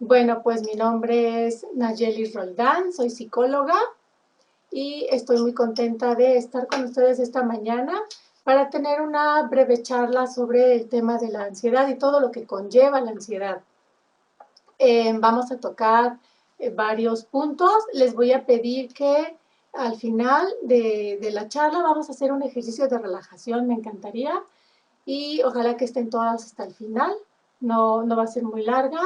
Bueno, pues mi nombre es Nayeli Roldán, soy psicóloga y estoy muy contenta de estar con ustedes esta mañana para tener una breve charla sobre el tema de la ansiedad y todo lo que conlleva la ansiedad. Vamos a tocar varios puntos. Les voy a pedir que al final de la charla vamos a hacer un ejercicio de relajación, me encantaría, y ojalá que estén todas hasta el final. No va a ser muy larga,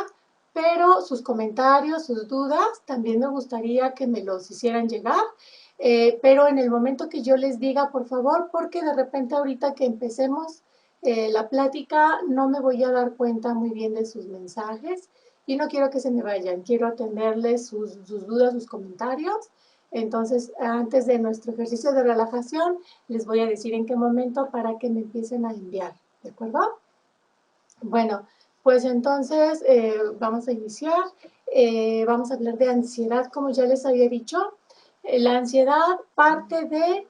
pero sus comentarios, sus dudas, también me gustaría que me los hicieran llegar, pero en el momento que yo les diga, por favor, porque de repente ahorita que empecemos la plática no me voy a dar cuenta muy bien de sus mensajes y no quiero que se me vayan, quiero atenderles sus dudas, sus comentarios. Entonces, antes de nuestro ejercicio de relajación, les voy a decir en qué momento para que me empiecen a enviar, ¿de acuerdo? Bueno, pues entonces vamos a iniciar. Vamos a hablar de ansiedad, como ya les había dicho. La ansiedad parte de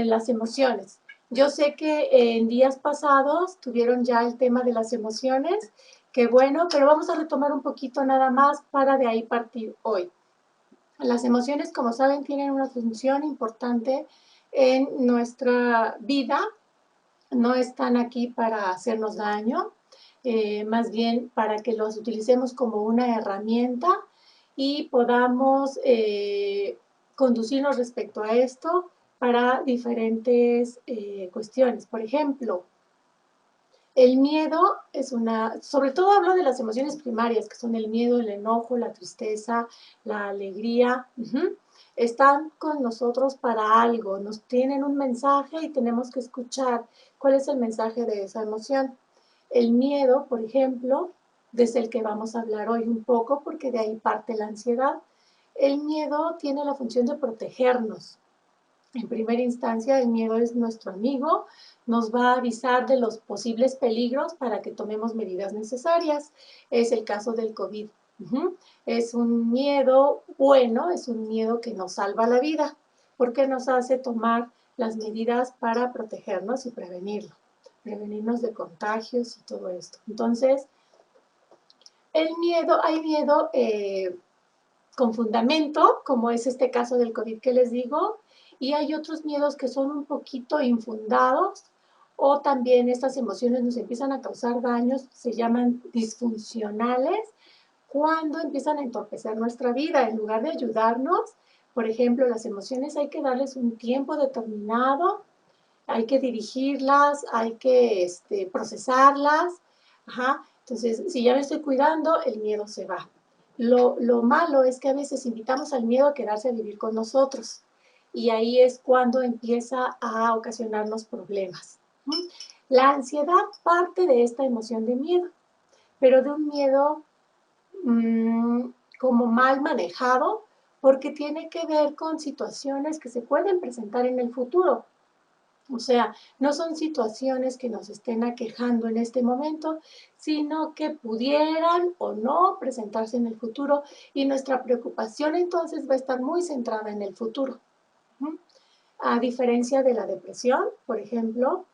las emociones. Yo sé que en días pasados tuvieron ya el tema de las emociones, que bueno, pero vamos a retomar un poquito nada más para de ahí partir hoy. Las emociones, como saben, tienen una función importante en nuestra vida. No están aquí para hacernos daño, más bien para que los utilicemos como una herramienta y podamos conducirnos respecto a esto para diferentes cuestiones. Por ejemplo, el miedo es sobre todo hablo de las emociones primarias, que son el miedo, el enojo, la tristeza, la alegría. Están con nosotros para algo, nos tienen un mensaje y tenemos que escuchar cuál es el mensaje de esa emoción. El miedo, por ejemplo, desde el que vamos a hablar hoy un poco, porque de ahí parte la ansiedad. El miedo tiene la función de protegernos. En primera instancia, el miedo es nuestro amigo, nos va a avisar de los posibles peligros para que tomemos medidas necesarias. Es el caso del COVID. Es un miedo bueno, es un miedo que nos salva la vida, porque nos hace tomar las medidas para protegernos y prevenirnos de contagios y todo esto. Entonces, hay miedo con fundamento, como es este caso del COVID que les digo, y hay otros miedos que son un poquito infundados o también estas emociones nos empiezan a causar daños, se llaman disfuncionales, cuando empiezan a entorpecer nuestra vida en lugar de ayudarnos. Por ejemplo, las emociones hay que darles un tiempo determinado, hay que dirigirlas, hay que procesarlas. Ajá. Entonces, si ya me estoy cuidando, el miedo se va. Lo malo es que a veces invitamos al miedo a quedarse a vivir con nosotros y ahí es cuando empieza a ocasionarnos problemas. La ansiedad parte de esta emoción de miedo, pero de un miedo mmm, como mal manejado porque tiene que ver con situaciones que se pueden presentar en el futuro. O sea, no son situaciones que nos estén aquejando en este momento, sino que pudieran o no presentarse en el futuro y nuestra preocupación entonces va a estar muy centrada en el futuro. A diferencia de la depresión, por ejemplo,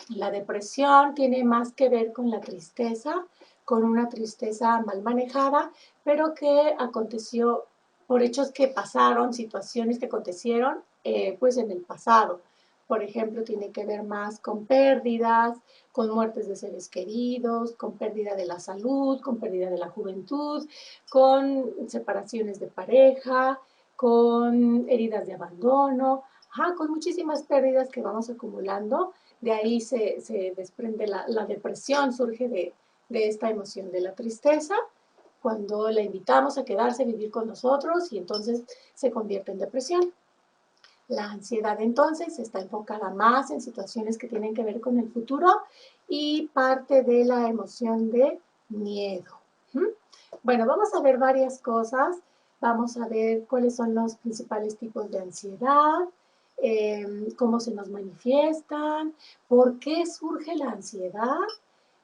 la depresión tiene más que ver con la tristeza, con una tristeza mal manejada, pero que aconteció por hechos que pasaron, situaciones que acontecieron pues en el pasado. Por ejemplo, tiene que ver más con pérdidas, con muertes de seres queridos, con pérdida de la salud, con pérdida de la juventud, con separaciones de pareja, con heridas de abandono, con muchísimas pérdidas que vamos acumulando. De ahí se desprende la depresión, surge de esta emoción de la tristeza, cuando la invitamos a quedarse a vivir con nosotros y entonces se convierte en depresión. La ansiedad entonces está enfocada más en situaciones que tienen que ver con el futuro y parte de la emoción de miedo. Bueno, vamos a ver varias cosas. Vamos a ver cuáles son los principales tipos de ansiedad, cómo se nos manifiestan, por qué surge la ansiedad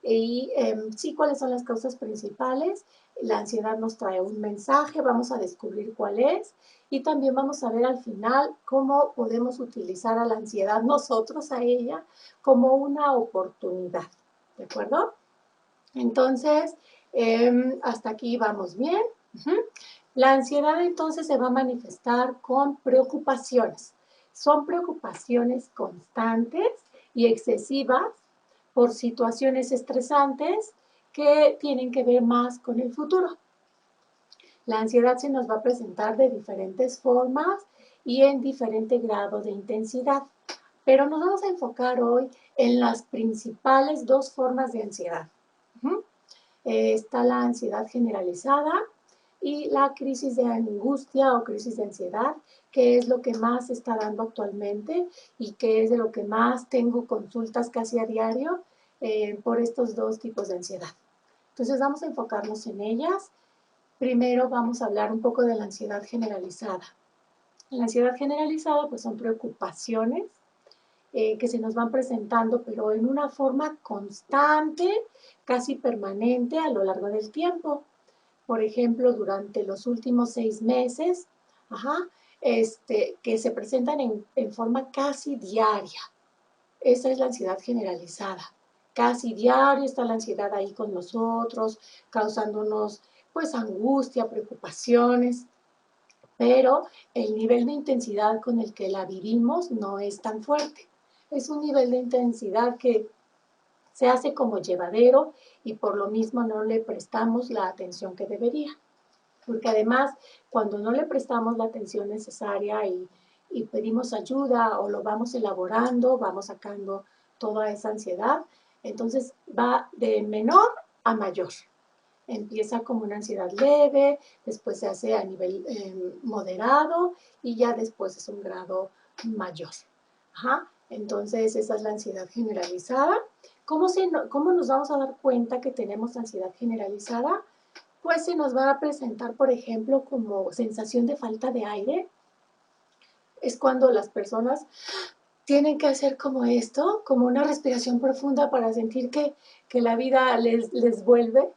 y sí, cuáles son las causas principales. La ansiedad nos trae un mensaje, vamos a descubrir cuál es y también vamos a ver al final cómo podemos utilizar a la ansiedad nosotros, a ella, como una oportunidad, ¿de acuerdo? Entonces, Hasta aquí vamos bien. La ansiedad entonces se va a manifestar con preocupaciones. Son preocupaciones constantes y excesivas por situaciones estresantes que tienen que ver más con el futuro. La ansiedad se nos va a presentar de diferentes formas y en diferente grado de intensidad, pero nos vamos a enfocar hoy en las principales dos formas de ansiedad. Está la ansiedad generalizada y la crisis de angustia o crisis de ansiedad, que es lo que más se está dando actualmente y que es de lo que más tengo consultas casi a diario por estos dos tipos de ansiedad. Entonces vamos a enfocarnos en ellas. Primero vamos a hablar un poco de la ansiedad generalizada. La ansiedad generalizada pues son preocupaciones que se nos van presentando, pero en una forma constante, casi permanente a lo largo del tiempo. Por ejemplo, durante los últimos 6 meses, que se presentan en forma casi diaria. Esa es la ansiedad generalizada. Casi diario está la ansiedad ahí con nosotros, causándonos pues angustia, preocupaciones, pero el nivel de intensidad con el que la vivimos no es tan fuerte. Es un nivel de intensidad que se hace como llevadero y por lo mismo no le prestamos la atención que debería. Porque además, cuando no le prestamos la atención necesaria y pedimos ayuda o lo vamos elaborando, vamos sacando toda esa ansiedad, entonces va de menor a mayor. Empieza como una ansiedad leve, después se hace a nivel moderado y ya después es un grado mayor. Entonces, esa es la ansiedad generalizada. ¿Cómo nos vamos a dar cuenta que tenemos ansiedad generalizada? Pues se nos va a presentar, por ejemplo, como sensación de falta de aire. Es cuando las personas tienen que hacer como esto, como una respiración profunda para sentir que la vida les vuelve.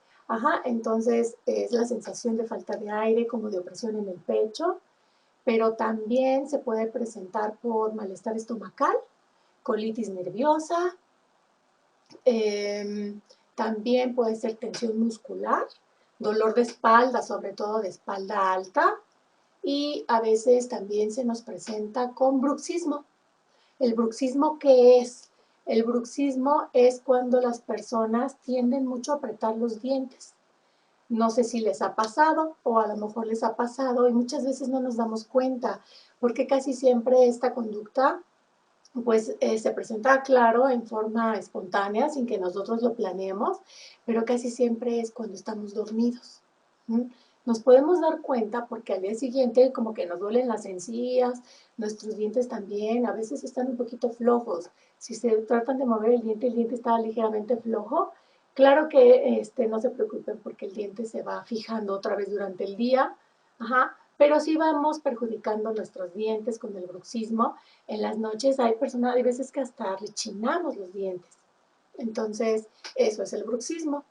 Entonces es la sensación de falta de aire, como de opresión en el pecho, pero también se puede presentar por malestar estomacal, colitis nerviosa, también puede ser tensión muscular, dolor de espalda, sobre todo de espalda alta, y a veces también se nos presenta con bruxismo. ¿El bruxismo qué es? El bruxismo es cuando las personas tienden mucho a apretar los dientes. No sé si les ha pasado o a lo mejor les ha pasado y muchas veces no nos damos cuenta porque casi siempre esta conducta pues se presenta, claro, en forma espontánea, sin que nosotros lo planeemos, pero casi siempre es cuando estamos dormidos. Nos podemos dar cuenta porque al día siguiente como que nos duelen las encías, nuestros dientes también, a veces están un poquito flojos. Si se tratan de mover el diente está ligeramente flojo. Claro que no se preocupen porque el diente se va fijando otra vez durante el día, pero sí vamos perjudicando nuestros dientes con el bruxismo. En las noches hay veces que hasta rechinamos los dientes. Entonces, eso es el bruxismo.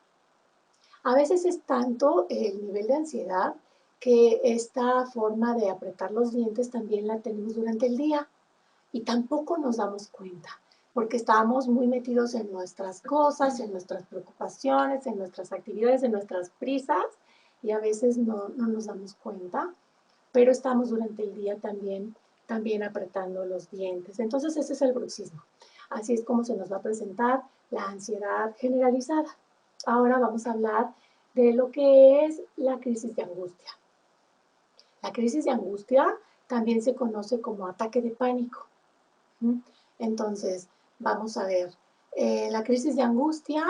A veces es tanto el nivel de ansiedad que esta forma de apretar los dientes también la tenemos durante el día y tampoco nos damos cuenta porque estamos muy metidos en nuestras cosas, en nuestras preocupaciones, en nuestras actividades, en nuestras prisas y a veces no nos damos cuenta, pero estamos durante el día también apretando los dientes. Entonces ese es el bruxismo. Así es como se nos va a presentar la ansiedad generalizada. Ahora vamos a hablar de lo que es la crisis de angustia. La crisis de angustia también se conoce como ataque de pánico. Entonces, vamos a ver, la crisis de angustia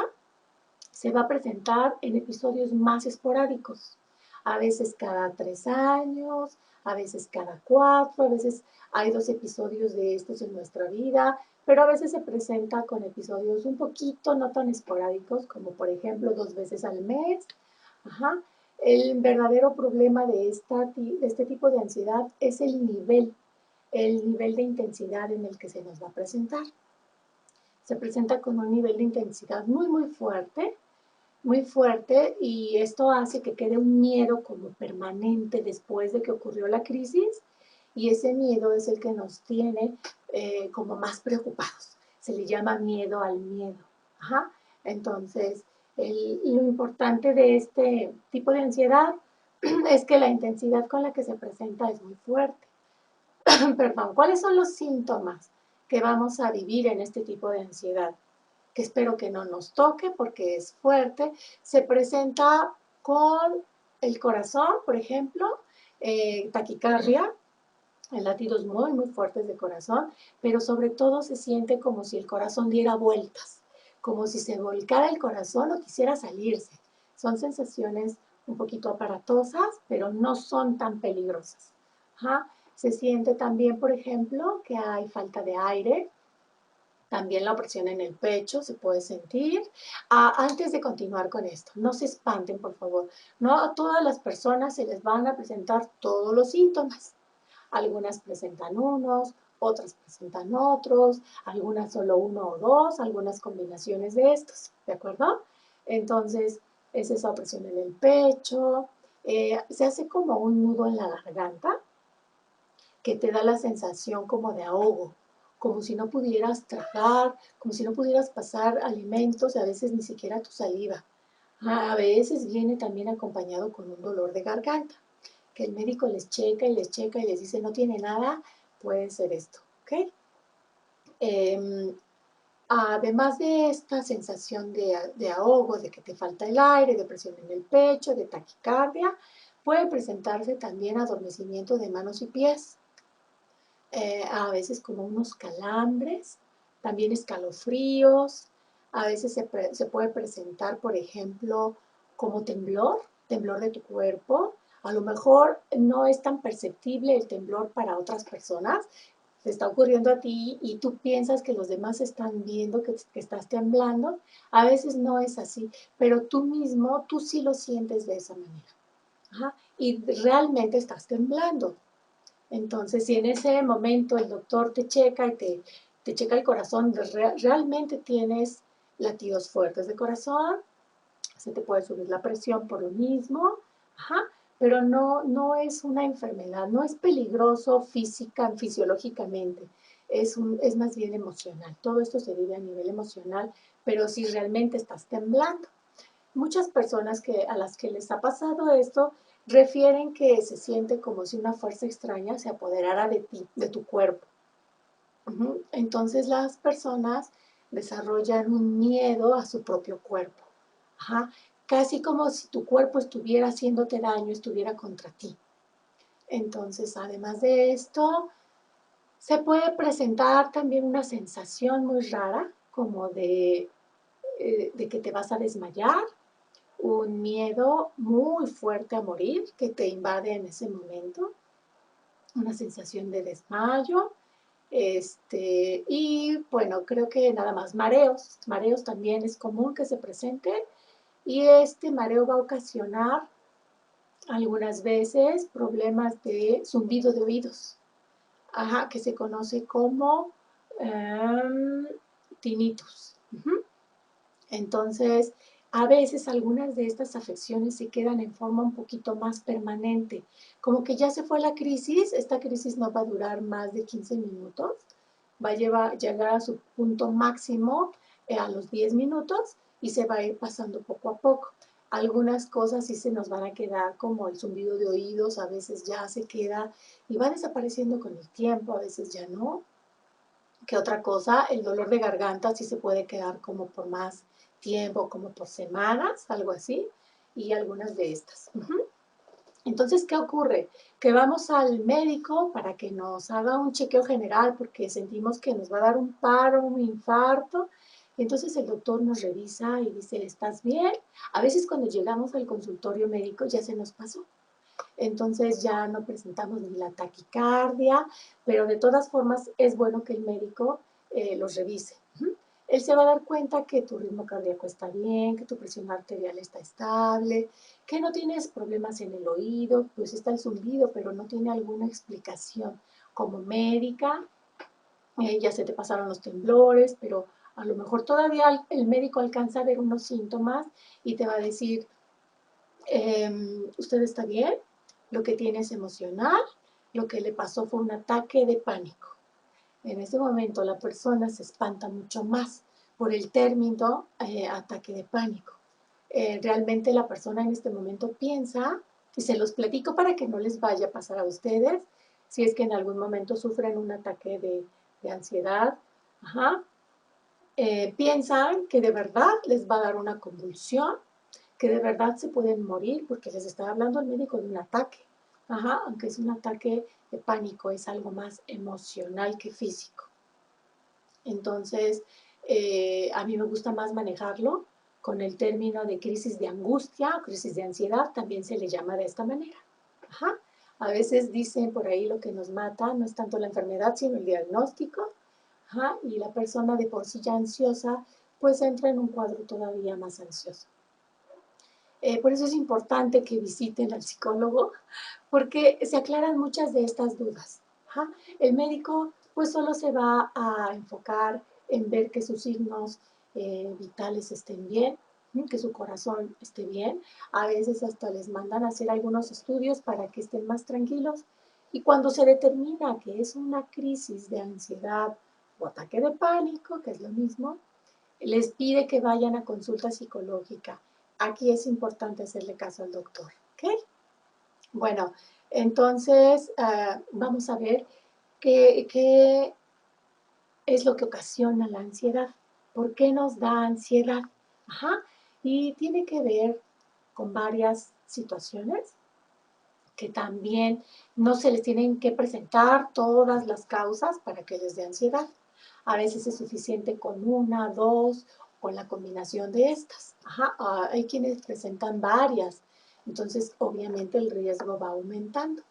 se va a presentar en episodios más esporádicos, a veces cada 3 años, a veces cada 4, a veces hay 2 episodios de estos en nuestra vida, pero a veces se presenta con episodios un poquito no tan esporádicos, como por ejemplo 2 veces al mes. El verdadero problema de este tipo de ansiedad es el nivel de intensidad en el que se nos va a presentar. Se presenta con un nivel de intensidad muy fuerte y esto hace que quede un miedo como permanente después de que ocurrió la crisis y ese miedo es el que nos tiene como más preocupados. Se le llama miedo al miedo. Entonces, Lo importante de este tipo de ansiedad es que la intensidad con la que se presenta es muy fuerte. Perdón, ¿cuáles son los síntomas que vamos a vivir en este tipo de ansiedad? Que espero que no nos toque porque es fuerte. Se presenta con el corazón, por ejemplo, taquicardia, latidos muy, muy fuertes de corazón, pero sobre todo se siente como si el corazón diera vueltas, como si se volcara el corazón o quisiera salirse. Son sensaciones un poquito aparatosas, pero no son tan peligrosas. Ajá. Se siente también, por ejemplo, que hay falta de aire, también la opresión en el pecho se puede sentir. Antes de continuar con esto, no se espanten, por favor. No a todas las personas se les van a presentar todos los síntomas. Algunas presentan unos, otras presentan otros, algunas solo uno o dos, algunas combinaciones de estos, ¿de acuerdo? Entonces, es esa opresión en el pecho, se hace como un nudo en la garganta que te da la sensación como de ahogo, como si no pudieras tragar, como si no pudieras pasar alimentos, a veces ni siquiera tu saliva. A veces viene también acompañado con un dolor de garganta que el médico les checa y les dice no tiene nada, puede ser esto, ¿ok? Además de esta sensación de ahogo, de que te falta el aire, de presión en el pecho, de taquicardia, puede presentarse también adormecimiento de manos y pies, a veces como unos calambres, también escalofríos, a veces se puede presentar, por ejemplo, como temblor de tu cuerpo. A lo mejor no es tan perceptible el temblor para otras personas, te está ocurriendo a ti y tú piensas que los demás están viendo que estás temblando. A veces no es así, pero tú mismo, tú sí lo sientes de esa manera. Ajá. Y realmente estás temblando. Entonces, si en ese momento el doctor te checa y te checa el corazón, realmente tienes latidos fuertes de corazón, se te puede subir la presión por lo mismo, ajá, pero no es una enfermedad, no es peligroso fisiológicamente, es más bien emocional. Todo esto se vive a nivel emocional, pero si realmente estás temblando. Muchas personas a las que les ha pasado esto refieren que se siente como si una fuerza extraña se apoderara de ti, de tu cuerpo. Entonces las personas desarrollan un miedo a su propio cuerpo. Ajá. Casi como si tu cuerpo estuviera haciéndote daño, estuviera contra ti. Entonces, además de esto, se puede presentar también una sensación muy rara, como de que te vas a desmayar, un miedo muy fuerte a morir que te invade en ese momento, una sensación de desmayo, y bueno, creo que nada más mareos también es común que se presenten y este mareo va a ocasionar algunas veces problemas de zumbido de oídos, ajá, que se conoce como tinnitus. Entonces, a veces algunas de estas afecciones se quedan en forma un poquito más permanente, como que ya se fue la crisis, esta crisis no va a durar más de 15 minutos, va a llegar a su punto máximo a los 10 minutos y se va a ir pasando poco a poco. Algunas cosas sí se nos van a quedar como el zumbido de oídos, a veces ya se queda y va desapareciendo con el tiempo, a veces ya no. ¿Qué otra cosa? El dolor de garganta sí se puede quedar como por más tiempo, como por semanas, algo así, y algunas de estas. Entonces, ¿qué ocurre? Que vamos al médico para que nos haga un chequeo general porque sentimos que nos va a dar un paro, un infarto. Entonces el doctor nos revisa y dice, ¿estás bien? A veces cuando llegamos al consultorio médico ya se nos pasó. Entonces ya no presentamos ni la taquicardia, pero de todas formas es bueno que el médico los revise. Él se va a dar cuenta que tu ritmo cardíaco está bien, que tu presión arterial está estable, que no tienes problemas en el oído, pues está el zumbido, pero no tiene alguna explicación como médica. Ya se te pasaron los temblores, pero a lo mejor todavía el médico alcanza a ver unos síntomas y te va a decir, usted está bien, lo que tiene es emocional, lo que le pasó fue un ataque de pánico. En ese momento la persona se espanta mucho más por el término ataque de pánico. realmente la persona en este momento piensa, y se los platico para que no les vaya a pasar a ustedes, si es que en algún momento sufren un ataque de ansiedad, ajá, piensan que de verdad les va a dar una convulsión, que de verdad se pueden morir, porque les está hablando el médico de un ataque, ajá, aunque es un ataque de pánico, es algo más emocional que físico. Entonces, a mí me gusta más manejarlo con el término de crisis de angustia o crisis de ansiedad, también se le llama de esta manera. Ajá. A veces dicen por ahí lo que nos mata no es tanto la enfermedad, sino el diagnóstico. Ajá. Y la persona de por sí ya ansiosa, pues entra en un cuadro todavía más ansioso. Por eso es importante que visiten al psicólogo, porque se aclaran muchas de estas dudas. Ajá. El médico pues solo se va a enfocar en ver que sus signos vitales estén bien, que su corazón esté bien. A veces hasta les mandan a hacer algunos estudios para que estén más tranquilos. Y cuando se determina que es una crisis de ansiedad o ataque de pánico, que es lo mismo, les pide que vayan a consulta psicológica. Aquí es importante hacerle caso al doctor. ¿Ok? Bueno, entonces vamos a ver qué es lo que ocasiona la ansiedad. ¿Por qué nos da ansiedad? Ajá. Y tiene que ver con varias situaciones que también no se les tienen que presentar todas las causas para que les dé ansiedad. A veces es suficiente con una, dos, con la combinación de estas. Ajá. Hay quienes presentan varias, entonces obviamente el riesgo va aumentando.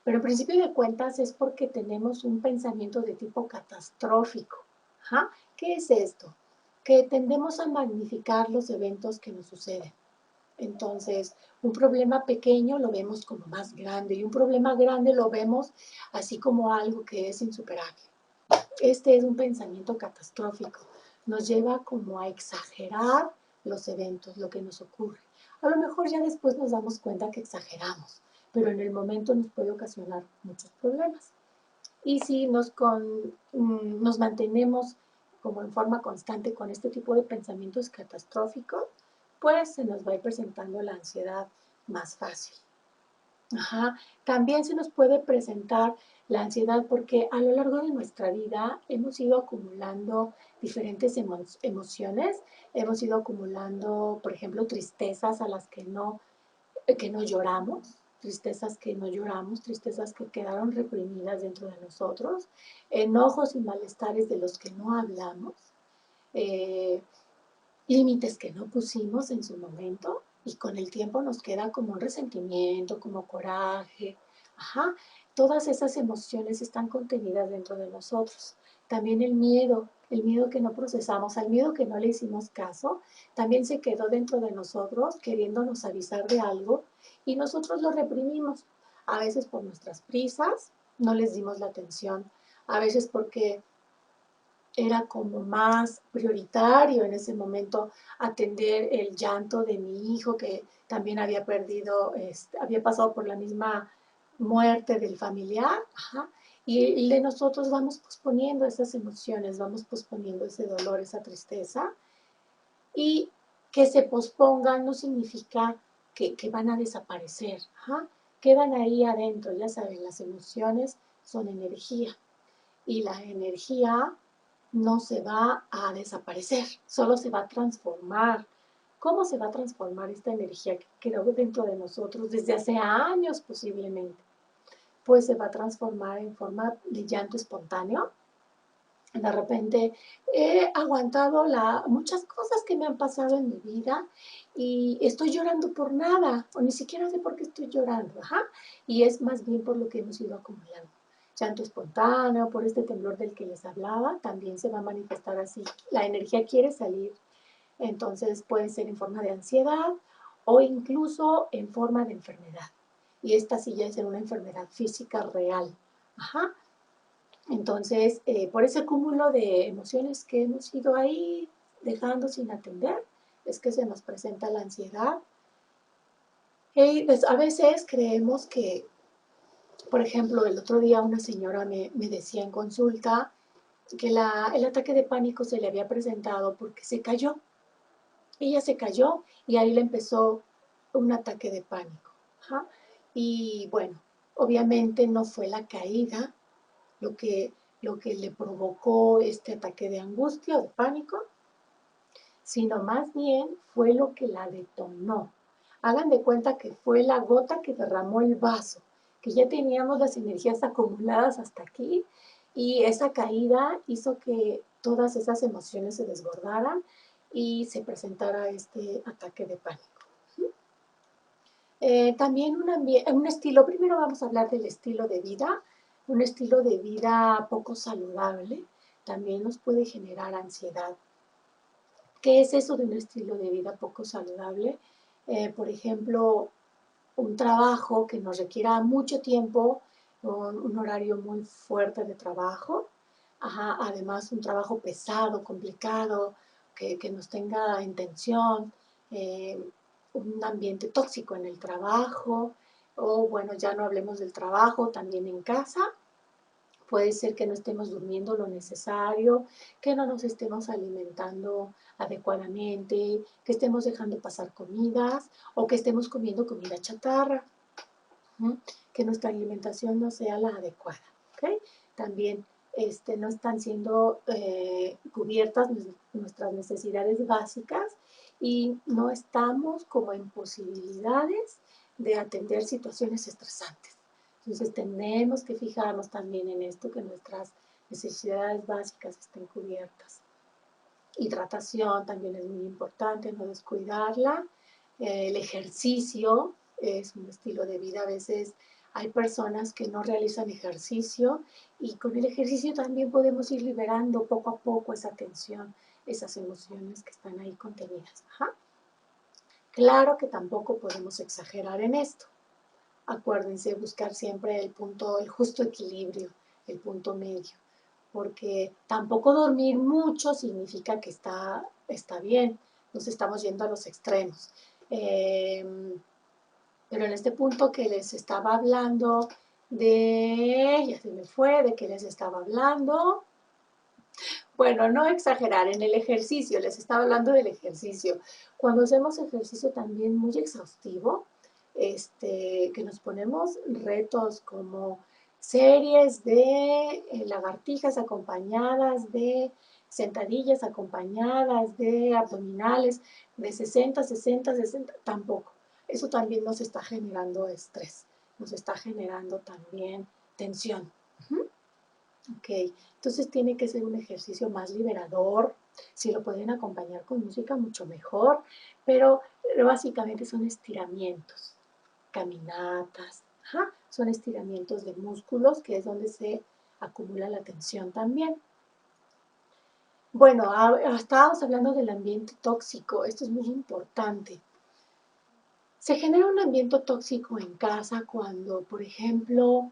Pero en principio de cuentas es porque tenemos un pensamiento de tipo catastrófico. Ajá. ¿Qué es esto? Que tendemos a magnificar los eventos que nos suceden. Entonces, un problema pequeño lo vemos como más grande y un problema grande lo vemos así como algo que es insuperable. Este es un pensamiento catastrófico. Nos lleva como a exagerar los eventos, lo que nos ocurre. A lo mejor ya después nos damos cuenta que exageramos, pero en el momento nos puede ocasionar muchos problemas. Y si nos mantenemos como en forma constante con este tipo de pensamientos catastróficos, pues se nos va a ir presentando la ansiedad más fácil. Ajá. También se nos puede presentar la ansiedad porque a lo largo de nuestra vida hemos ido acumulando diferentes emociones, hemos ido acumulando, por ejemplo, tristezas a las que no lloramos, tristezas que no lloramos, tristezas que quedaron reprimidas dentro de nosotros, enojos y malestares de los que no hablamos, eh, límites que no pusimos en su momento y con el tiempo nos queda como un resentimiento, como coraje. Ajá. Todas esas emociones están contenidas dentro de nosotros. También el miedo que no procesamos, al miedo que no le hicimos caso, también se quedó dentro de nosotros queriéndonos avisar de algo y nosotros lo reprimimos. A veces por nuestras prisas, no les dimos la atención. A veces porque era como más prioritario en ese momento atender el llanto de mi hijo que también había perdido, había pasado por la misma muerte del familiar, ajá, y de nosotros vamos posponiendo esas emociones, vamos posponiendo ese dolor, esa tristeza, y que se pospongan no significa que van a desaparecer, ajá, quedan ahí adentro, ya saben, las emociones son energía, y la energía no se va a desaparecer, solo se va a transformar. ¿Cómo se va a transformar esta energía que quedó dentro de nosotros desde hace años posiblemente? Pues se va a transformar en forma de llanto espontáneo. De repente he aguantado muchas cosas que me han pasado en mi vida y estoy llorando por nada, o ni siquiera sé por qué estoy llorando, ajá, y es más bien por lo que hemos ido acumulando. Llanto espontáneo, por este temblor del que les hablaba, también se va a manifestar así. La energía quiere salir, entonces puede ser en forma de ansiedad o incluso en forma de enfermedad. Y esta sí ya es una enfermedad física real. Ajá. Entonces, por ese cúmulo de emociones que hemos ido ahí dejando sin atender, es que se nos presenta la ansiedad. Y pues, a veces creemos que, por ejemplo, el otro día una señora me decía en consulta que el ataque de pánico se le había presentado porque se cayó. Ella se cayó y ahí le empezó un ataque de pánico. Ajá. Y bueno, obviamente no fue la caída lo que, lo que le provocó este ataque de angustia o de pánico, sino más bien fue lo que la detonó. Hagan de cuenta que fue la gota que derramó el vaso, que ya teníamos las energías acumuladas hasta aquí y esa caída hizo que todas esas emociones se desbordaran y se presentara este ataque de pánico. También un estilo, primero vamos a hablar del estilo de vida, un estilo de vida poco saludable también nos puede generar ansiedad. ¿Qué es eso de un estilo de vida poco saludable? Por ejemplo, un trabajo que nos requiera mucho tiempo, un horario muy fuerte de trabajo, ajá, además un trabajo pesado, complicado, que nos tenga en tensión, eh, un ambiente tóxico en el trabajo, o bueno, ya no hablemos del trabajo, también en casa. Puede ser que no estemos durmiendo lo necesario, que no nos estemos alimentando adecuadamente, que estemos dejando pasar comidas o que estemos comiendo comida chatarra, ¿sí? Que nuestra alimentación no sea la adecuada. ¿Okay? También no están siendo cubiertas nuestras necesidades básicas y no estamos como en posibilidades de atender situaciones estresantes. Entonces tenemos que fijarnos también en esto, que nuestras necesidades básicas estén cubiertas. Hidratación también es muy importante, no descuidarla. El ejercicio es un estilo de vida. A veces hay personas que no realizan ejercicio y con el ejercicio también podemos ir liberando poco a poco esa tensión, esas emociones que están ahí contenidas. Ajá. Claro que tampoco podemos exagerar en esto. Acuérdense, buscar siempre el punto, el justo equilibrio, el punto medio, porque tampoco dormir mucho significa que está bien, nos estamos yendo a los extremos. Pero en este punto que les estaba hablando ya se me fue, de que les estaba hablando. Bueno, no exagerar, en el ejercicio, les estaba hablando del ejercicio. Cuando hacemos ejercicio también muy exhaustivo, que nos ponemos retos como series de lagartijas acompañadas de sentadillas acompañadas de abdominales de 60, 60, 60, tampoco. Eso también nos está generando estrés, nos está generando también tensión. Ok, entonces tiene que ser un ejercicio más liberador. Si lo pueden acompañar con música, mucho mejor. Pero básicamente son estiramientos, caminatas. Ajá, son estiramientos de músculos, que es donde se acumula la tensión también. Bueno, estábamos hablando del ambiente tóxico. Esto es muy importante. Se genera un ambiente tóxico en casa cuando, por ejemplo,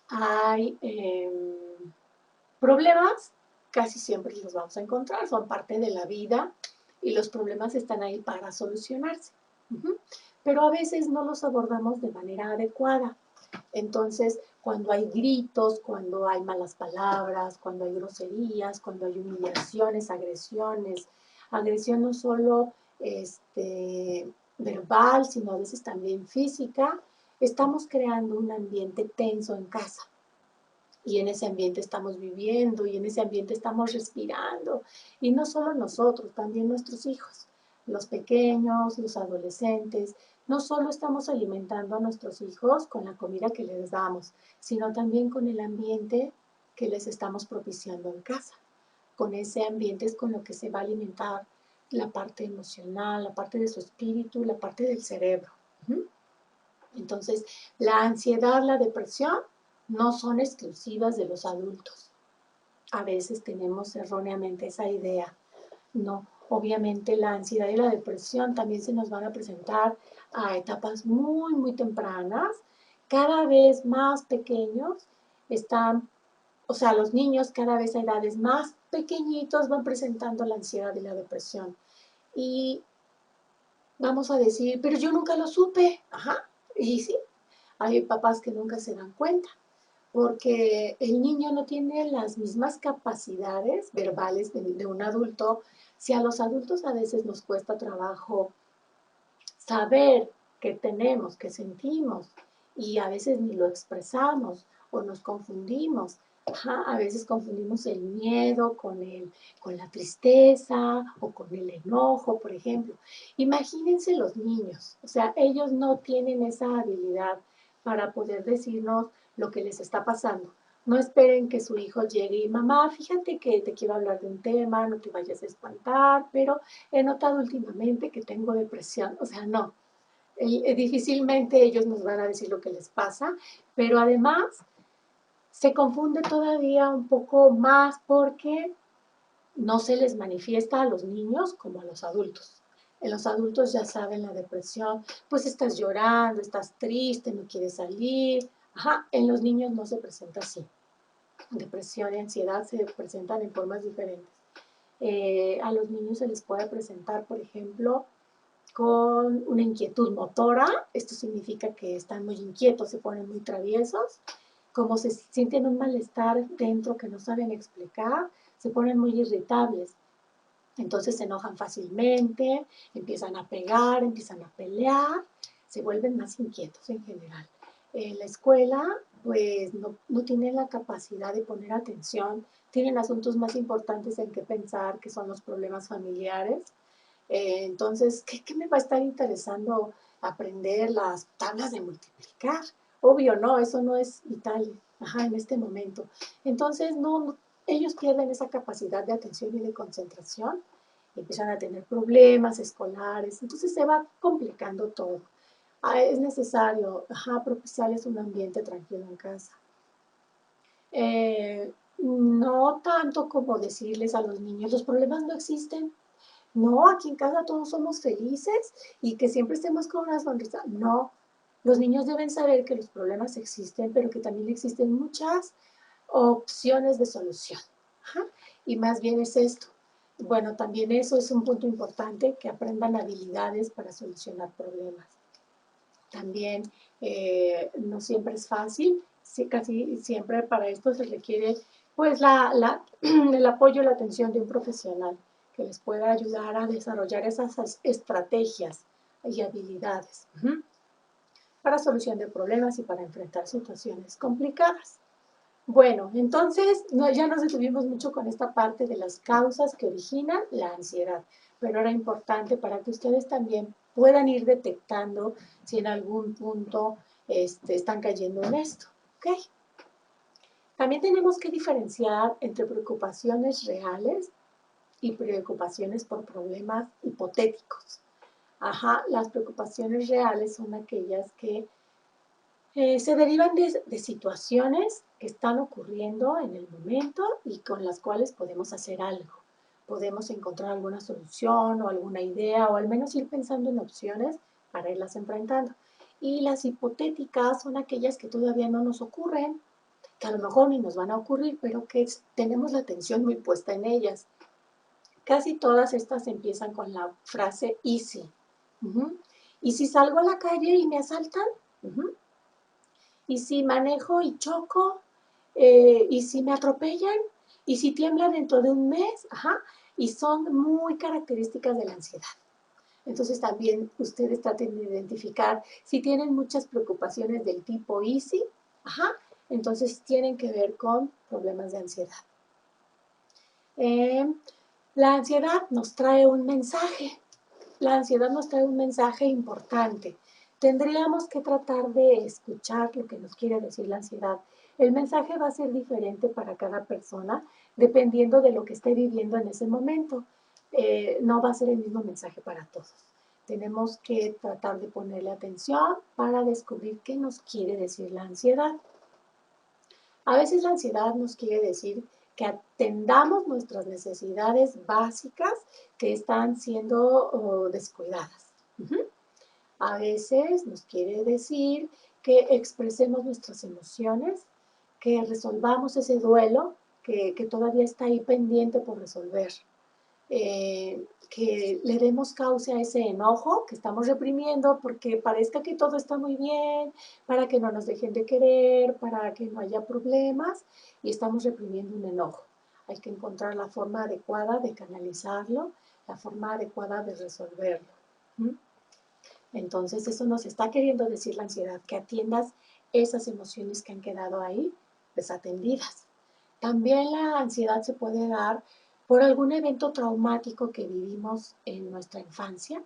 hay problemas, casi siempre los vamos a encontrar, son parte de la vida y los problemas están ahí para solucionarse. Pero a veces no los abordamos de manera adecuada. Entonces, cuando hay gritos, cuando hay malas palabras, cuando hay groserías, cuando hay humillaciones, agresión no solo verbal, sino a veces también física, estamos creando un ambiente tenso en casa. Y en ese ambiente estamos viviendo y en ese ambiente estamos respirando. Y no solo nosotros, también nuestros hijos, los pequeños, los adolescentes. No solo estamos alimentando a nuestros hijos con la comida que les damos, sino también con el ambiente que les estamos propiciando en casa. Con ese ambiente es con lo que se va a alimentar la parte emocional, la parte de su espíritu, la parte del cerebro. Entonces, la ansiedad, la depresión no son exclusivas de los adultos. A veces tenemos erróneamente esa idea. No, obviamente la ansiedad y la depresión también se nos van a presentar a etapas muy, muy tempranas. Cada vez más pequeños están, o sea, los niños cada vez a edades más pequeñitos van presentando la ansiedad y la depresión. Y vamos a decir, pero yo nunca lo supe. Ajá, y sí, hay papás que nunca se dan cuenta, porque el niño no tiene las mismas capacidades verbales de un adulto Si a los adultos a veces nos cuesta trabajo saber que tenemos, que sentimos, y a veces ni lo expresamos o nos confundimos. Ajá, a veces confundimos el miedo con la tristeza o con el enojo, por ejemplo. Imagínense los niños, o sea, ellos no tienen esa habilidad para poder decirnos lo que les está pasando. No esperen que su hijo llegue y, mamá, fíjate que te quiero hablar de un tema, no te vayas a espantar, pero he notado últimamente que tengo depresión. O sea, no, difícilmente ellos nos van a decir lo que les pasa, pero además se confunde todavía un poco más porque no se les manifiesta a los niños como a los adultos. En los adultos ya saben la depresión, pues estás llorando, estás triste, no quieres salir. Ajá, en los niños no se presenta así. Depresión y ansiedad se presentan en formas diferentes. A los niños se les puede presentar, por ejemplo, con una inquietud motora. Esto significa que están muy inquietos, se ponen muy traviesos, como se sienten un malestar dentro que no saben explicar, se ponen muy irritables. Entonces se enojan fácilmente, empiezan a pegar, empiezan a pelear, se vuelven más inquietos en general. En la escuela, pues no tienen la capacidad de poner atención, tienen asuntos más importantes en que pensar, que son los problemas familiares. Entonces, ¿qué me va a estar interesando aprender las tablas de multiplicar? Obvio, no, eso no es vital, ajá, en este momento. Entonces, ellos pierden esa capacidad de atención y de concentración y empiezan a tener problemas escolares, entonces se va complicando todo. Es necesario, ajá, propiciarles un ambiente tranquilo en casa. No tanto como decirles a los niños, los problemas no existen. No, aquí en casa todos somos felices y que siempre estemos con una sonrisa. No, los niños deben saber que los problemas existen, pero que también existen muchas opciones de solución. Ajá. Y más bien es esto. Bueno, también eso es un punto importante, que aprendan habilidades para solucionar problemas. También no siempre es fácil, sí, casi siempre para esto se requiere pues el apoyo y la atención de un profesional que les pueda ayudar a desarrollar esas estrategias y habilidades para solución de problemas y para enfrentar situaciones complicadas. Bueno, entonces ya nos detuvimos mucho con esta parte de las causas que originan la ansiedad, pero era importante para que ustedes también puedan ir detectando si en algún punto están cayendo en esto. ¿Okay? También tenemos que diferenciar entre preocupaciones reales y preocupaciones por problemas hipotéticos. Ajá, las preocupaciones reales son aquellas que se derivan de situaciones que están ocurriendo en el momento y con las cuales podemos hacer algo. Podemos encontrar alguna solución o alguna idea o al menos ir pensando en opciones para irlas enfrentando. Y las hipotéticas son aquellas que todavía no nos ocurren, que a lo mejor ni nos van a ocurrir, pero que tenemos la atención muy puesta en ellas. Casi todas estas empiezan con la frase "y si". ¿Y si salgo a la calle y me asaltan? ¿Y si manejo y choco? ¿Y si me atropellan? ¿Y si tiembla dentro de un mes? Ajá. Y son muy características de la ansiedad. Entonces también ustedes traten de identificar si tienen muchas preocupaciones del tipo easy, ajá, entonces tienen que ver con problemas de ansiedad. La ansiedad nos trae un mensaje. La ansiedad nos trae un mensaje importante. Tendríamos que tratar de escuchar lo que nos quiere decir la ansiedad. El mensaje va a ser diferente para cada persona dependiendo de lo que esté viviendo en ese momento. No va a ser el mismo mensaje para todos. Tenemos que tratar de ponerle atención para descubrir qué nos quiere decir la ansiedad. A veces la ansiedad nos quiere decir que atendamos nuestras necesidades básicas que están siendo descuidadas. A veces nos quiere decir que expresemos nuestras emociones, que resolvamos ese duelo que todavía está ahí pendiente por resolver. Que le demos cauce a ese enojo que estamos reprimiendo porque parezca que todo está muy bien, para que no nos dejen de querer, para que no haya problemas y estamos reprimiendo un enojo. Hay que encontrar la forma adecuada de canalizarlo la forma adecuada de resolverlo. ¿Mm? Entonces, eso nos está queriendo decir la ansiedad, que atiendas esas emociones que han quedado ahí desatendidas. También la ansiedad se puede dar por algún evento traumático que vivimos en nuestra infancia.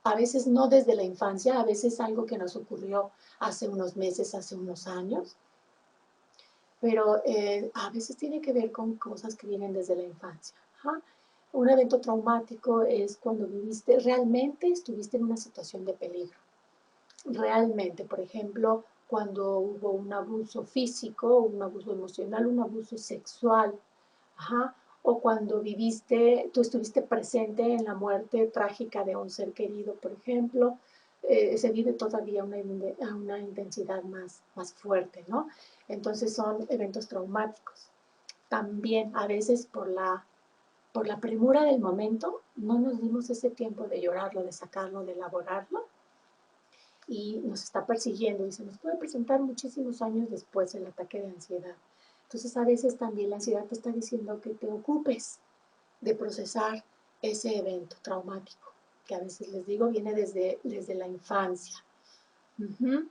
A veces no desde la infancia, a veces algo que nos ocurrió hace unos meses, hace unos años, pero a veces tiene que ver con cosas que vienen desde la infancia. Ajá. Un evento traumático es cuando realmente estuviste en una situación de peligro. Realmente, por ejemplo, cuando hubo un abuso físico, un abuso emocional, un abuso sexual, ajá, o cuando tú estuviste presente en la muerte trágica de un ser querido, por ejemplo, se vive todavía a una intensidad más fuerte, ¿no? Entonces son eventos traumáticos. También a veces por la premura del momento no nos dimos ese tiempo de llorarlo, de sacarlo, de elaborarlo, y nos está persiguiendo y se nos puede presentar muchísimos años después el ataque de ansiedad. Entonces a veces también la ansiedad te está diciendo que te ocupes de procesar ese evento traumático, que a veces les digo viene desde la infancia. Uh-huh.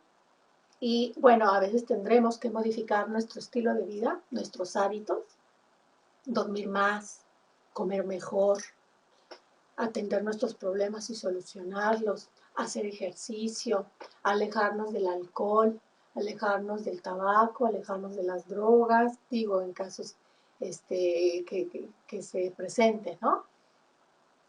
Y bueno, a veces tendremos que modificar nuestro estilo de vida, nuestros hábitos, dormir más, comer mejor, atender nuestros problemas y solucionarlos, hacer ejercicio, alejarnos del alcohol, alejarnos del tabaco, alejarnos de las drogas, digo, en casos que se presenten, ¿no?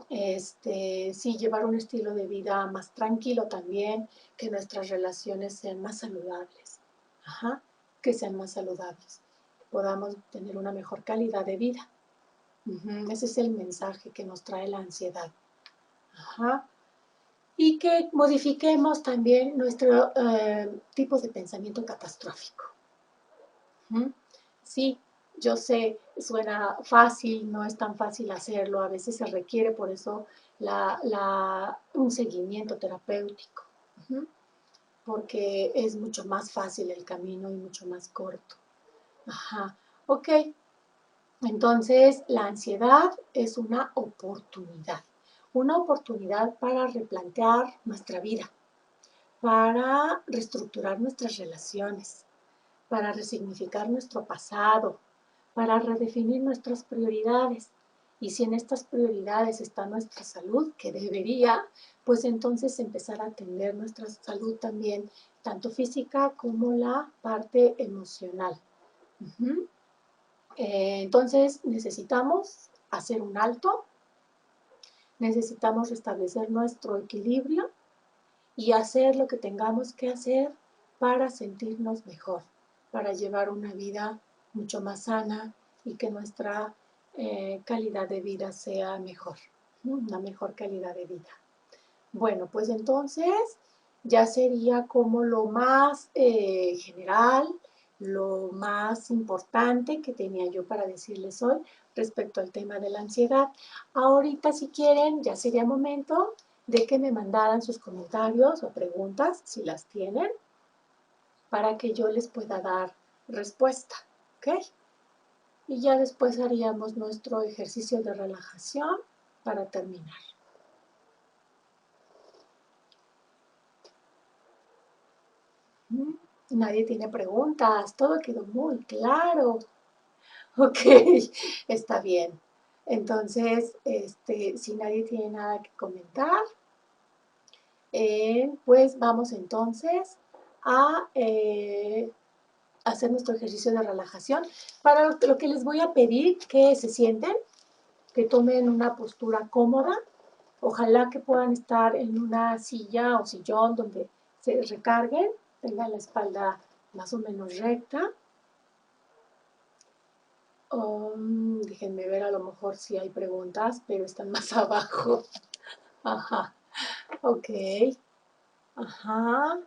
Sí, llevar un estilo de vida más tranquilo también, que nuestras relaciones sean más saludables, ajá, que sean más saludables, que podamos tener una mejor calidad de vida. Ese es el mensaje que nos trae la ansiedad. Ajá. Y que modifiquemos también nuestro tipo de pensamiento catastrófico. Sí, yo sé, suena fácil, no es tan fácil hacerlo, a veces se requiere por eso un seguimiento terapéutico, porque es mucho más fácil el camino y mucho más corto. Ajá, ok. Entonces, la ansiedad es una oportunidad para replantear nuestra vida, para reestructurar nuestras relaciones, para resignificar nuestro pasado, para redefinir nuestras prioridades. Y si en estas prioridades está nuestra salud, que debería, pues entonces empezar a atender nuestra salud también, tanto física como la parte emocional. Entonces necesitamos hacer un alto, necesitamos restablecer nuestro equilibrio y hacer lo que tengamos que hacer para sentirnos mejor, para llevar una vida mucho más sana y que nuestra calidad de vida sea mejor, una mejor calidad de vida. Bueno, pues entonces ya sería como lo más general, lo más importante que tenía yo para decirles hoy respecto al tema de la ansiedad. Ahorita, si quieren, ya sería momento de que me mandaran sus comentarios o preguntas, si las tienen, para que yo les pueda dar respuesta, ¿ok? Y ya después haríamos nuestro ejercicio de relajación para terminar. Nadie tiene preguntas, todo quedó muy claro. Ok, está bien. Entonces, si nadie tiene nada que comentar, pues vamos entonces a hacer nuestro ejercicio de relajación. Para lo que les voy a pedir que se sienten, que tomen una postura cómoda. Ojalá que puedan estar en una silla o sillón donde se recarguen, tengan la espalda más o menos recta. Déjenme ver, a lo mejor si hay preguntas, pero están más abajo. Ajá, ok. Ajá.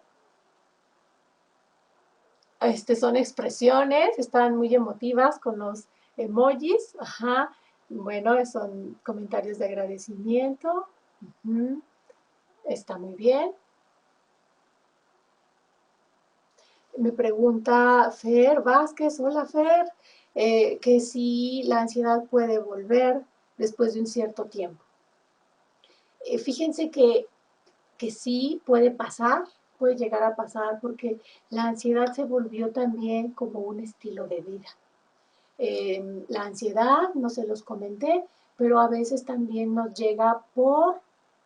Son expresiones, están muy emotivas con los emojis. Ajá. Bueno, son comentarios de agradecimiento. Está muy bien. Me pregunta Fer Vázquez, hola Fer, que si la ansiedad puede volver después de un cierto tiempo. fíjense que sí puede pasar, puede llegar a pasar, porque la ansiedad se volvió también como un estilo de vida. La ansiedad, no se los comenté, pero a veces también nos llega por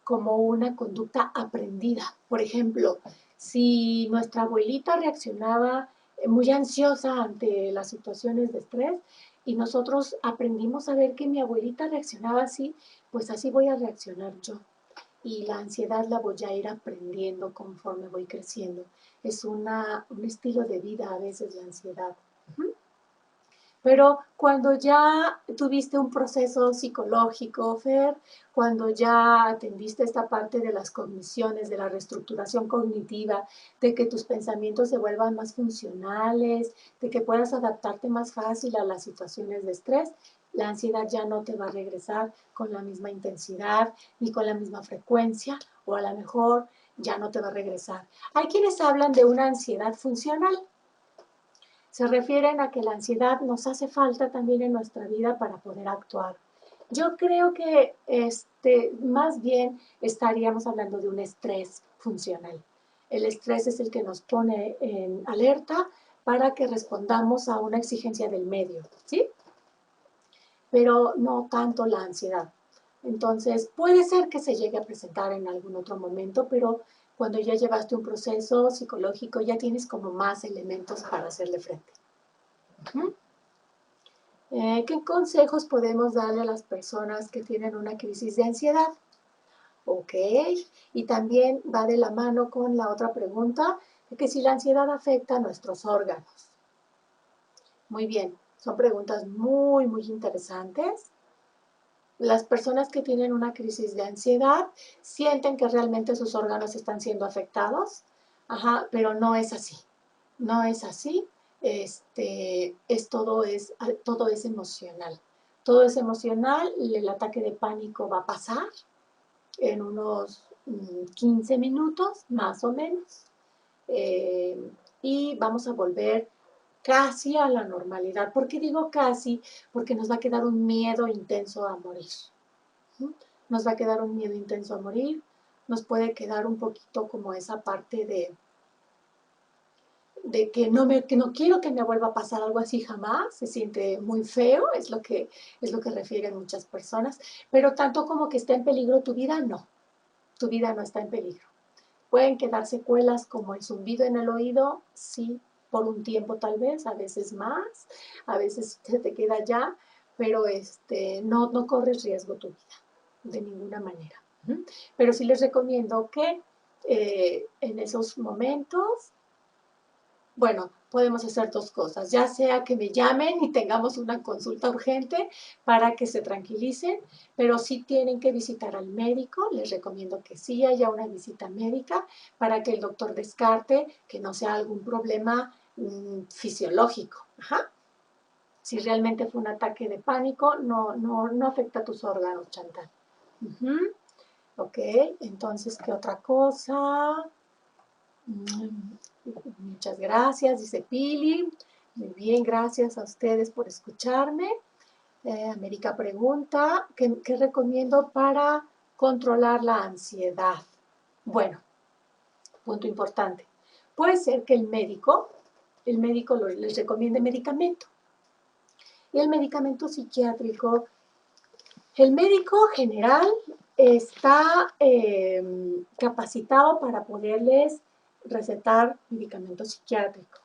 como una conducta aprendida. Por ejemplo, si nuestra abuelita reaccionaba muy ansiosa ante las situaciones de estrés y nosotros aprendimos a ver que mi abuelita reaccionaba así, pues así voy a reaccionar yo. Y la ansiedad la voy a ir aprendiendo conforme voy creciendo. Es un estilo de vida a veces la ansiedad. Pero cuando ya tuviste un proceso psicológico, Fer, cuando ya atendiste esta parte de las cogniciones, de la reestructuración cognitiva, de que tus pensamientos se vuelvan más funcionales, de que puedas adaptarte más fácil a las situaciones de estrés, la ansiedad ya no te va a regresar con la misma intensidad ni con la misma frecuencia, o a lo mejor ya no te va a regresar. Hay quienes hablan de una ansiedad funcional. Se refieren a que la ansiedad nos hace falta también en nuestra vida para poder actuar. Yo creo que más bien estaríamos hablando de un estrés funcional. El estrés es el que nos pone en alerta para que respondamos a una exigencia del medio, ¿sí? Pero no tanto la ansiedad. Entonces, puede ser que se llegue a presentar en algún otro momento, pero cuando ya llevaste un proceso psicológico, ya tienes como más elementos para hacerle frente. ¿Qué consejos podemos darle a las personas que tienen una crisis de ansiedad? Ok, y también va de la mano con la otra pregunta, de que si la ansiedad afecta a nuestros órganos. Muy bien, son preguntas muy, muy interesantes. Las personas que tienen una crisis de ansiedad sienten que realmente sus órganos están siendo afectados, pero no es así. No es así. Todo es emocional. Todo es emocional. El ataque de pánico va a pasar en unos 15 minutos, más o menos. Y vamos a volver casi a la normalidad. ¿Por qué digo casi? Porque nos va a quedar un miedo intenso a morir. Nos va a quedar un miedo intenso a morir. Nos puede quedar un poquito como esa parte de que no quiero que me vuelva a pasar algo así jamás, se siente muy feo, es lo que refieren muchas personas, pero tanto como que está en peligro tu vida no está en peligro. Pueden quedar secuelas como el zumbido en el oído, sí, por un tiempo tal vez, a veces más, a veces se te queda ya, pero no corres riesgo tu vida, de ninguna manera. Pero sí les recomiendo que en esos momentos, bueno, podemos hacer dos cosas, ya sea que me llamen y tengamos una consulta urgente para que se tranquilicen, pero si tienen que visitar al médico, les recomiendo que sí haya una visita médica para que el doctor descarte que no sea algún problema fisiológico. Si realmente fue un ataque de pánico, no afecta a tus órganos, Chantal. Ok, entonces, ¿qué otra cosa? Muchas gracias, dice Pili. Muy bien, gracias a ustedes por escucharme. América pregunta, ¿qué recomiendo para controlar la ansiedad? Bueno, punto importante. Puede ser que el médico les recomiende medicamento. Y el medicamento psiquiátrico, el médico general está capacitado para poderles recetar medicamento psiquiátrico,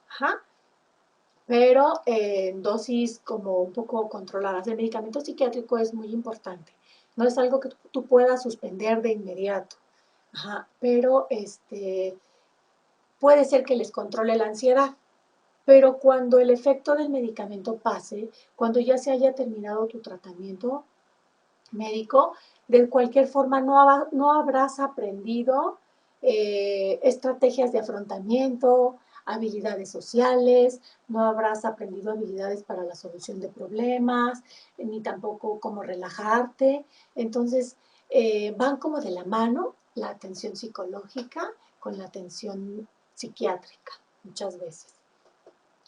pero en dosis como un poco controladas. El medicamento psiquiátrico es muy importante, no es algo que tú puedas suspender de inmediato, pero puede ser que les controle la ansiedad, pero cuando el efecto del medicamento pase, cuando ya se haya terminado tu tratamiento médico, de cualquier forma no habrás aprendido estrategias de afrontamiento, habilidades sociales, no habrás aprendido habilidades para la solución de problemas, ni tampoco cómo relajarte. Entonces, van como de la mano la atención psicológica con la atención psiquiátrica, muchas veces.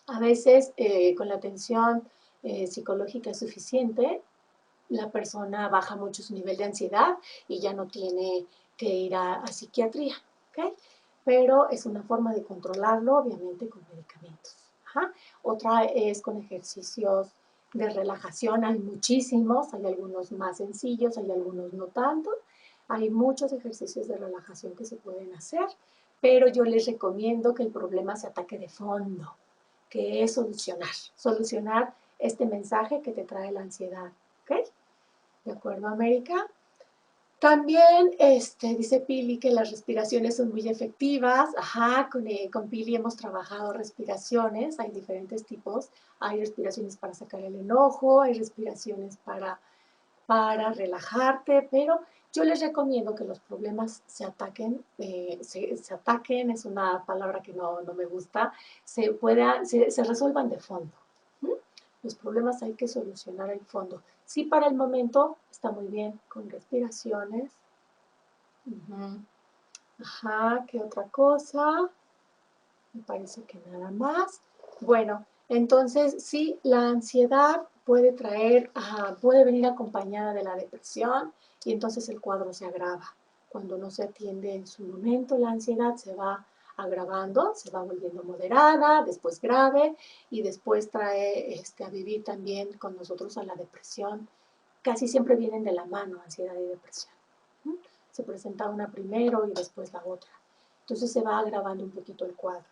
A veces con la atención psicológica es suficiente, la persona baja mucho su nivel de ansiedad y ya no tiene que ir a psiquiatría, ¿ok? Pero es una forma de controlarlo, obviamente, con medicamentos. Ajá. Otra es con ejercicios de relajación, hay muchísimos, hay algunos más sencillos, hay algunos no tanto. Hay muchos ejercicios de relajación que se pueden hacer, pero yo les recomiendo que el problema se ataque de fondo, que es solucionar este mensaje que te trae la ansiedad. ¿Ok? ¿De acuerdo, América? También dice Pili que las respiraciones son muy efectivas. Ajá, con Pili hemos trabajado respiraciones, hay diferentes tipos. Hay respiraciones para sacar el enojo, hay respiraciones para relajarte, pero yo les recomiendo que los problemas se ataquen, se ataquen, es una palabra que no me gusta, se resuelvan de fondo. ¿Mm? Los problemas hay que solucionar al fondo. Sí, para el momento está muy bien con respiraciones. Ajá, ¿qué otra cosa? Me parece que nada más. Bueno, entonces sí, la ansiedad puede puede venir acompañada de la depresión y entonces el cuadro se agrava. Cuando no se atiende en su momento, la ansiedad se va agravando, se va volviendo moderada, después grave y después trae a vivir también con nosotros a la depresión. Casi siempre vienen de la mano, ansiedad y depresión. Se presenta una primero y después la otra. Entonces se va agravando un poquito el cuadro.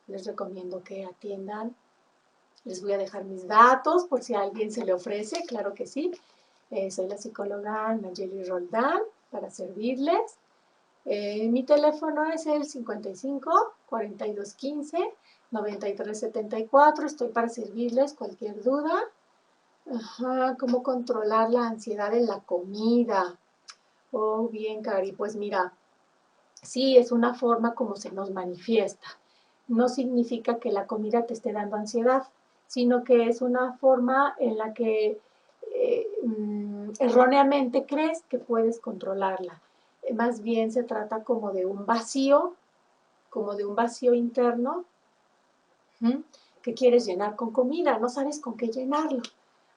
Les recomiendo que atiendan. Les voy a dejar mis datos por si a alguien se le ofrece, claro que sí. Soy la psicóloga Nayeli Roldán para servirles. Mi teléfono es el 55 42 15 93 74. Estoy para servirles cualquier duda. Ajá, ¿cómo controlar la ansiedad en la comida? Oh, bien, Cari. Pues mira, sí, es una forma como se nos manifiesta. No significa que la comida te esté dando ansiedad, sino que es una forma en la que erróneamente crees que puedes controlarla. Más bien se trata como de un vacío interno, ¿sí? Que quieres llenar con comida, no sabes con qué llenarlo.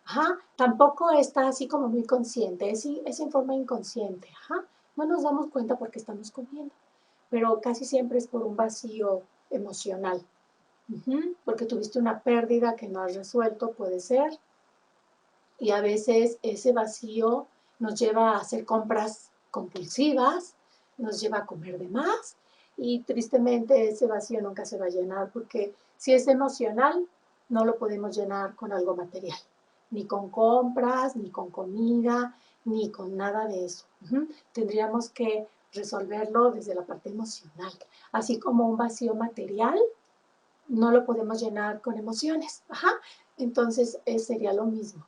Ajá. Tampoco está así como muy consciente, es en forma inconsciente. Ajá. No nos damos cuenta porque estamos comiendo, pero casi siempre es por un vacío emocional. Porque tuviste una pérdida que no has resuelto, puede ser, y a veces ese vacío nos lleva a hacer compras compulsivas, nos lleva a comer de más, y tristemente ese vacío nunca se va a llenar, porque si es emocional, no lo podemos llenar con algo material, ni con compras, ni con comida, ni con nada de eso. Tendríamos que resolverlo desde la parte emocional, así como un vacío material no lo podemos llenar con emociones. Ajá. Entonces sería lo mismo.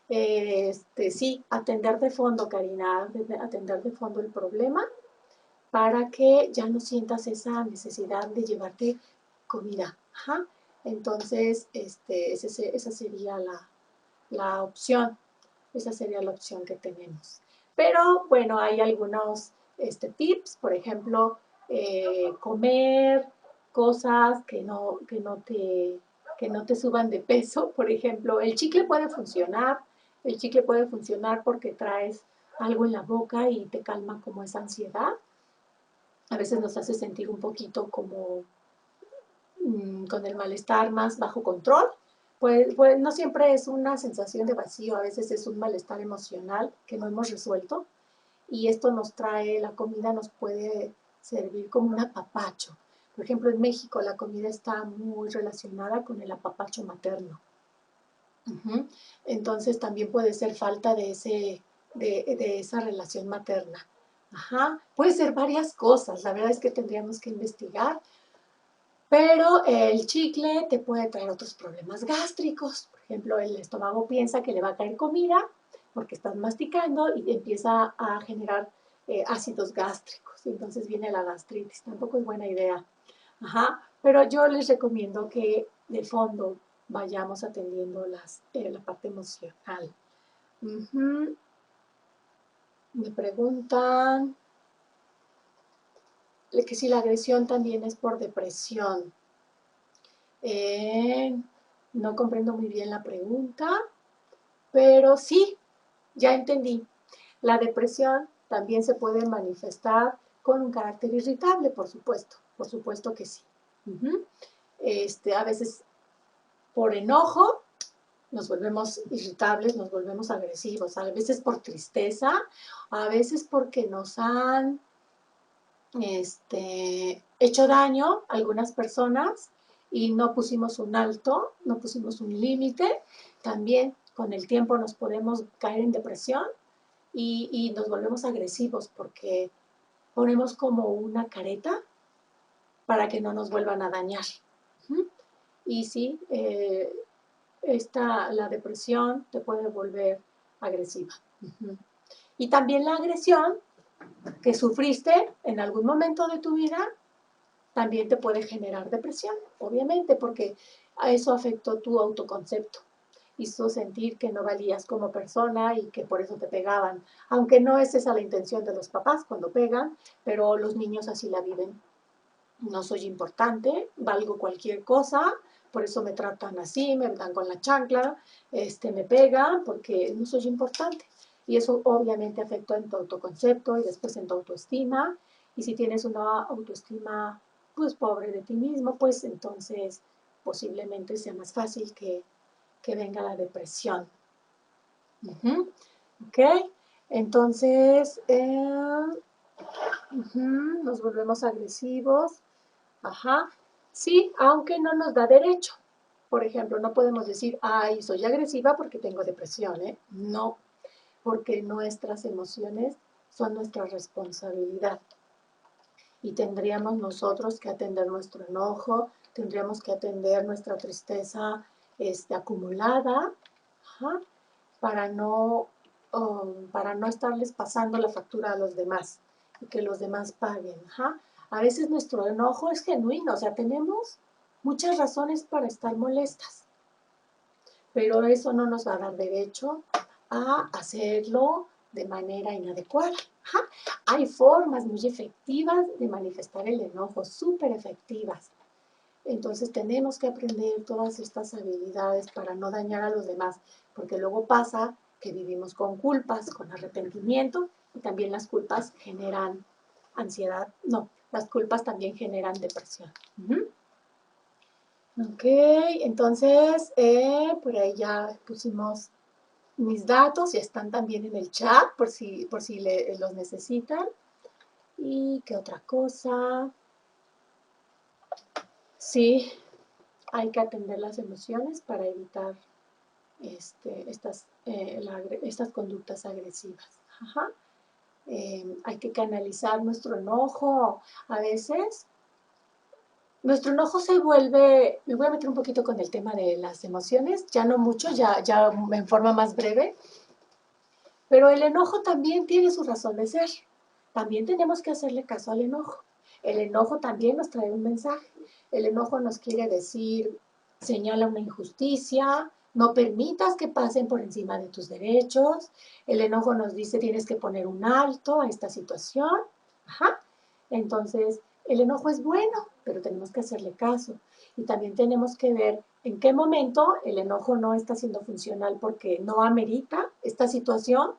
Sí, atender de fondo, Karina, atender de fondo el problema para que ya no sientas esa necesidad de llevarte comida. Ajá. Entonces, esa sería la opción. Esa sería la opción que tenemos. Pero bueno, hay algunos tips, por ejemplo, comer cosas que no te suban de peso. Por ejemplo, el chicle puede funcionar porque traes algo en la boca y te calma como esa ansiedad. A veces nos hace sentir un poquito como con el malestar más bajo control. Pues no siempre es una sensación de vacío, a veces es un malestar emocional que no hemos resuelto y esto la comida nos puede servir como un apapacho. Por ejemplo, en México la comida está muy relacionada con el apapacho materno. Entonces también puede ser falta de esa relación materna. Ajá. Puede ser varias cosas, la verdad es que tendríamos que investigar, pero el chicle te puede traer otros problemas gástricos. Por ejemplo, el estómago piensa que le va a caer comida porque estás masticando y empieza a generar ácidos gástricos. Y entonces viene la gastritis. Tampoco es buena idea. Ajá. Pero yo les recomiendo que de fondo vayamos atendiendo la parte emocional. Me preguntan que si la agresión también es por depresión. No comprendo muy bien la pregunta, pero sí. Ya entendí. La depresión también se puede manifestar con un carácter irritable, por supuesto que sí. A veces por enojo nos volvemos irritables, nos volvemos agresivos, a veces por tristeza, a veces porque nos han hecho daño a algunas personas y no pusimos un alto, no pusimos un límite. También con el tiempo nos podemos caer en depresión y nos volvemos agresivos porque ponemos como una careta para que no nos vuelvan a dañar. Y sí, la depresión te puede volver agresiva. Y también la agresión que sufriste en algún momento de tu vida también te puede generar depresión, obviamente, porque a eso afectó tu autoconcepto. Hizo sentir que no valías como persona y que por eso te pegaban. Aunque no es esa la intención de los papás cuando pegan, pero los niños así la viven. No soy importante, valgo cualquier cosa, por eso me tratan así, me dan con la chancla, me pegan porque no soy importante. Y eso obviamente afecta en tu autoconcepto y después en tu autoestima. Y si tienes una autoestima pues pobre de ti mismo, pues entonces posiblemente sea más fácil que venga la depresión. ¿Ok? Entonces, nos volvemos agresivos. Ajá. Sí, aunque no nos da derecho. Por ejemplo, no podemos decir, ay, soy agresiva porque tengo depresión, ¿eh? No, porque nuestras emociones son nuestra responsabilidad. Y tendríamos nosotros que atender nuestro enojo, tendríamos que atender nuestra tristeza acumulada, ajá, para no estarles pasando la factura a los demás y que los demás paguen. Ajá. A veces nuestro enojo es genuino, o sea, tenemos muchas razones para estar molestas, pero eso no nos va a dar derecho a hacerlo de manera inadecuada. Ajá. Hay formas muy efectivas de manifestar el enojo, súper efectivas. Entonces tenemos que aprender todas estas habilidades para no dañar a los demás, porque luego pasa que vivimos con culpas, con arrepentimiento, y también las culpas generan ansiedad. No, las culpas también generan depresión. Ok, entonces por ahí ya pusimos mis datos, ya están también en el chat por si los necesitan. ¿Y qué otra cosa? Sí, hay que atender las emociones para evitar estas conductas agresivas. Ajá. Hay que canalizar nuestro enojo. A veces, nuestro enojo se vuelve, me voy a meter un poquito con el tema de las emociones, ya no mucho, ya en forma más breve, pero el enojo también tiene su razón de ser. También tenemos que hacerle caso al enojo. El enojo también nos trae un mensaje. El enojo nos quiere decir, señala una injusticia, no permitas que pasen por encima de tus derechos. El enojo nos dice, tienes que poner un alto a esta situación. Ajá. Entonces, el enojo es bueno, pero tenemos que hacerle caso. Y también tenemos que ver en qué momento el enojo no está siendo funcional porque no amerita esta situación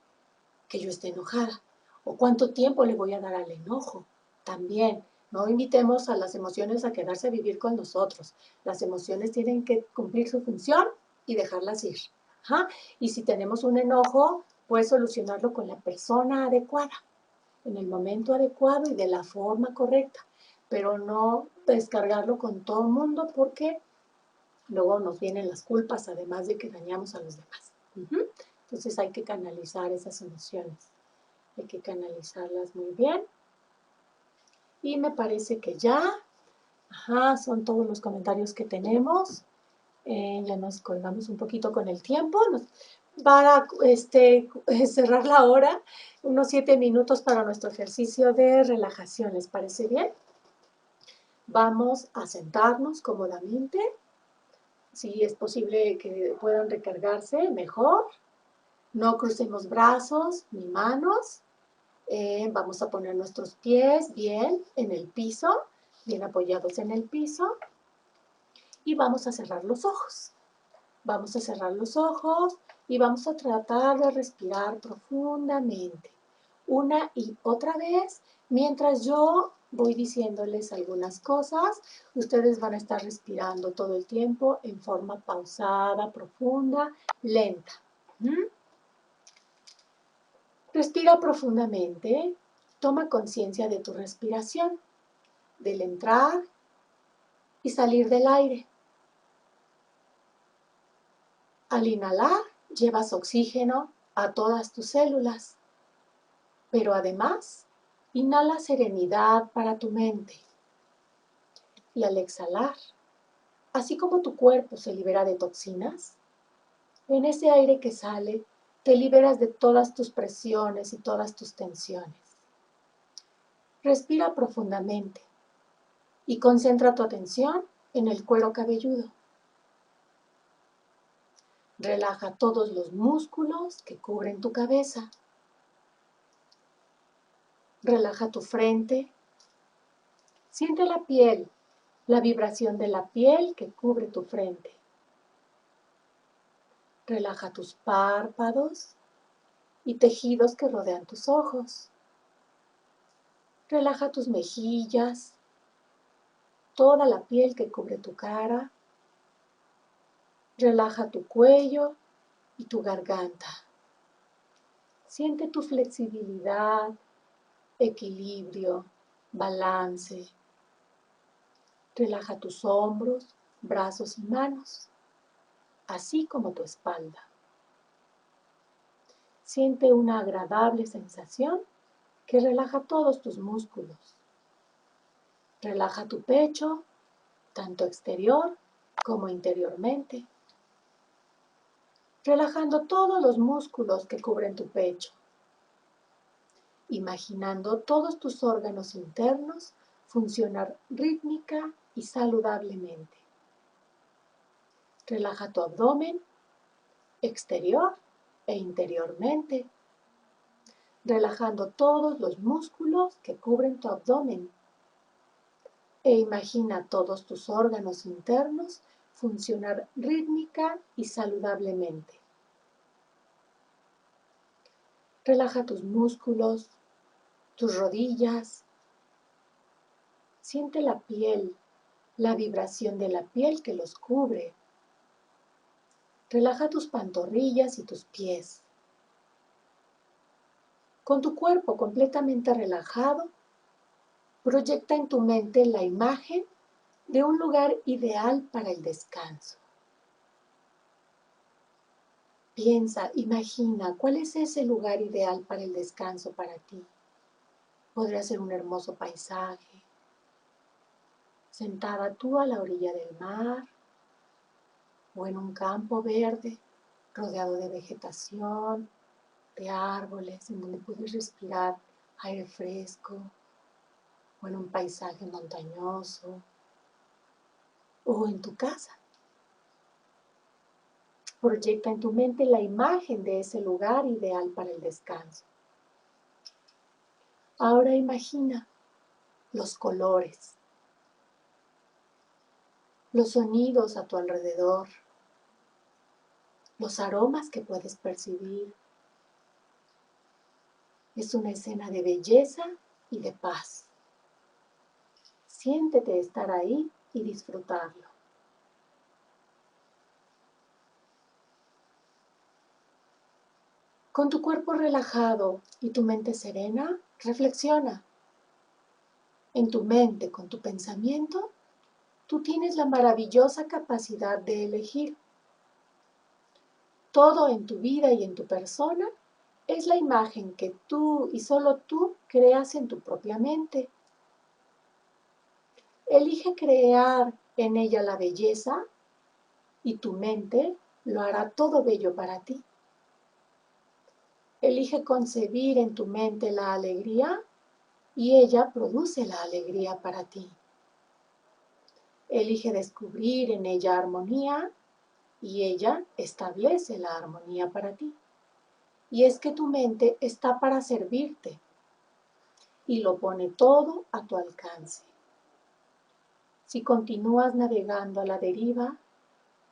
que yo esté enojada. O cuánto tiempo le voy a dar al enojo. También, no invitemos a las emociones a quedarse a vivir con nosotros. Las emociones tienen que cumplir su función y dejarlas ir. Ajá. Y si tenemos un enojo, pues solucionarlo con la persona adecuada, en el momento adecuado y de la forma correcta, pero no descargarlo con todo el mundo porque luego nos vienen las culpas, además de que dañamos a los demás. Entonces hay que canalizar esas emociones, hay que canalizarlas muy bien. Y me parece que ya, son todos los comentarios que tenemos. Ya nos colgamos un poquito con el tiempo. Para cerrar la hora, unos 7 minutos para nuestro ejercicio de relajación. ¿Les parece bien? Vamos a sentarnos cómodamente. Si es posible que puedan recargarse, mejor. No crucemos brazos ni manos. Vamos a poner nuestros pies bien en el piso, bien apoyados en el piso. Y vamos a cerrar los ojos. Vamos a cerrar los ojos y vamos a tratar de respirar profundamente, una y otra vez, mientras yo voy diciéndoles algunas cosas. Ustedes van a estar respirando todo el tiempo en forma pausada, profunda, lenta. Respira profundamente, toma conciencia de tu respiración, del entrar y salir del aire. Al inhalar, llevas oxígeno a todas tus células, pero además, inhala serenidad para tu mente. Y al exhalar, así como tu cuerpo se libera de toxinas, en ese aire que sale, te liberas de todas tus presiones y todas tus tensiones. Respira profundamente y concentra tu atención en el cuero cabelludo. Relaja todos los músculos que cubren tu cabeza. Relaja tu frente. Siente la piel, la vibración de la piel que cubre tu frente. Relaja tus párpados y tejidos que rodean tus ojos. Relaja tus mejillas, toda la piel que cubre tu cara. Relaja tu cuello y tu garganta. Siente tu flexibilidad, equilibrio, balance. Relaja tus hombros, brazos y manos, así como tu espalda. Siente una agradable sensación que relaja todos tus músculos. Relaja tu pecho, tanto exterior como interiormente, relajando todos los músculos que cubren tu pecho, imaginando todos tus órganos internos funcionar rítmica y saludablemente. Relaja tu abdomen, exterior e interiormente, relajando todos los músculos que cubren tu abdomen. E imagina todos tus órganos internos funcionar rítmica y saludablemente. Relaja tus músculos, tus rodillas. Siente la piel, la vibración de la piel que los cubre. Relaja tus pantorrillas y tus pies. Con tu cuerpo completamente relajado, proyecta en tu mente la imagen de un lugar ideal para el descanso. Piensa, imagina, ¿cuál es ese lugar ideal para el descanso para ti? Podría ser un hermoso paisaje, sentada tú a la orilla del mar o en un campo verde rodeado de vegetación, de árboles, en donde puedes respirar aire fresco, o en un paisaje montañoso, o en tu casa. Proyecta en tu mente la imagen de ese lugar ideal para el descanso. Ahora imagina los colores, los sonidos a tu alrededor, los aromas que puedes percibir. Es una escena de belleza y de paz. Siéntete estar ahí y disfrutarlo. Con tu cuerpo relajado y tu mente serena, reflexiona. En tu mente, con tu pensamiento, tú tienes la maravillosa capacidad de elegir. Todo en tu vida y en tu persona es la imagen que tú y solo tú creas en tu propia mente. Elige crear en ella la belleza y tu mente lo hará todo bello para ti. Elige concebir en tu mente la alegría y ella produce la alegría para ti. Elige descubrir en ella armonía y ella establece la armonía para ti. Y es que tu mente está para servirte y lo pone todo a tu alcance. Si continúas navegando a la deriva,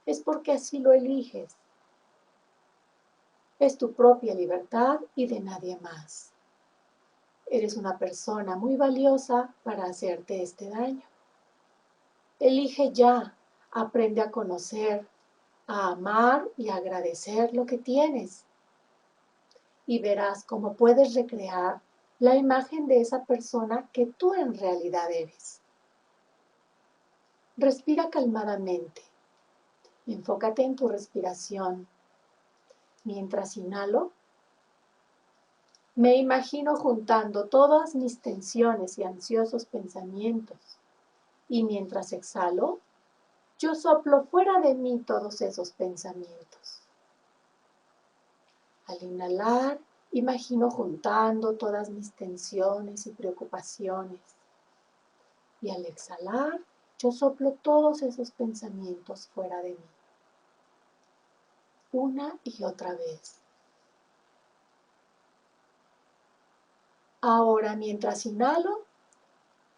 es porque así lo eliges. es tu propia libertad y de nadie más. Eres una persona muy valiosa para hacerte este daño. Elige ya, aprende a conocer, a amar y a agradecer lo que tienes. Y verás cómo puedes recrear la imagen de esa persona que tú en realidad eres. Respira calmadamente. Enfócate en tu respiración. Mientras inhalo, me imagino juntando todas mis tensiones y ansiosos pensamientos. Y mientras exhalo, yo soplo fuera de mí todos esos pensamientos. Al inhalar, imagino juntando todas mis tensiones y preocupaciones. Y al exhalar, yo soplo todos esos pensamientos fuera de mí. Una y otra vez. Ahora, mientras inhalo,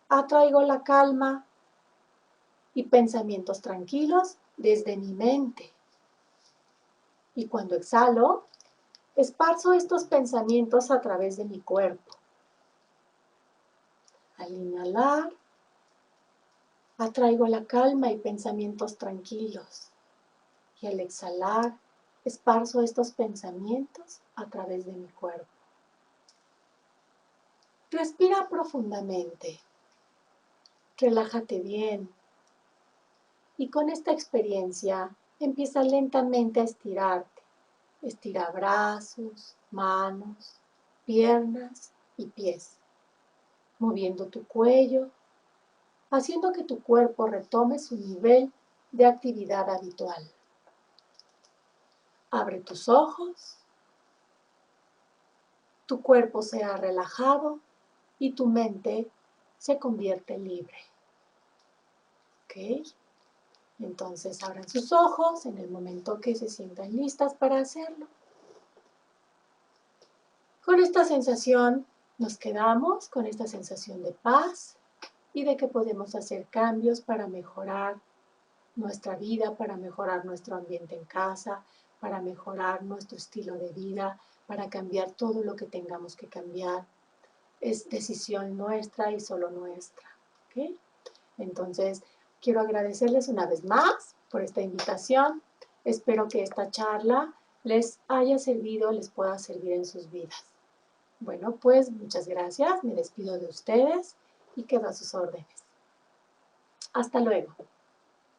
atraigo la calma y pensamientos tranquilos desde mi mente. Y cuando exhalo, esparzo estos pensamientos a través de mi cuerpo. Al inhalar, atraigo la calma y pensamientos tranquilos. Y al exhalar, esparzo estos pensamientos a través de mi cuerpo. Respira profundamente. Relájate bien. Y con esta experiencia, empieza lentamente a estirarte. Estira brazos, manos, piernas y pies, moviendo tu cuello, haciendo que tu cuerpo retome su nivel de actividad habitual. Abre tus ojos, tu cuerpo se ha relajado y tu mente se convierte libre. ¿Ok? Entonces abran sus ojos en el momento que se sientan listas para hacerlo. Con esta sensación nos quedamos, con esta sensación de paz y de que podemos hacer cambios para mejorar nuestra vida, para mejorar nuestro ambiente en casa, para mejorar nuestro estilo de vida, para cambiar todo lo que tengamos que cambiar. Es decisión nuestra y solo nuestra. ¿Okay? Entonces, quiero agradecerles una vez más por esta invitación. Espero que esta charla les haya servido, les pueda servir en sus vidas. Bueno, pues muchas gracias. Me despido de ustedes y quedo a sus órdenes. Hasta luego.